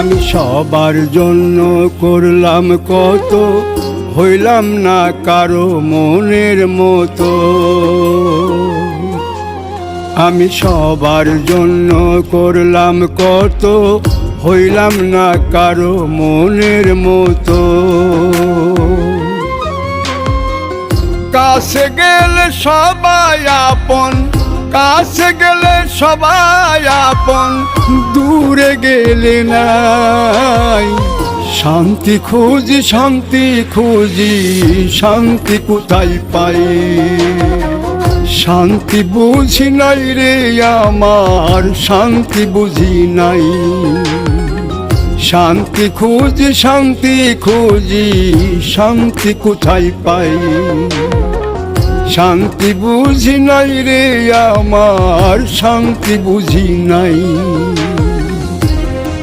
আমি সবার জন্য করলাম কত, হইলাম না কারো মনের মতো। আমি সবার জন্য করলাম কত, হইলাম না কারো মনের মতো। কাছে গেলে সবাই আপন, কাছে গেলে সবাই আপন, দূরে গেলে নাই। শান্তি খুঁজি, শান্তি খুঁজি, শান্তি কোথায় পাই? শান্তি বুঝি নাই রে আমার, শান্তি বুঝি নাই। শান্তি খুঁজি, শান্তি খুঁজি, শান্তি কোথায় পাই? শান্তি বুঝি নাই রে আমার, শান্তি বুঝি নাই।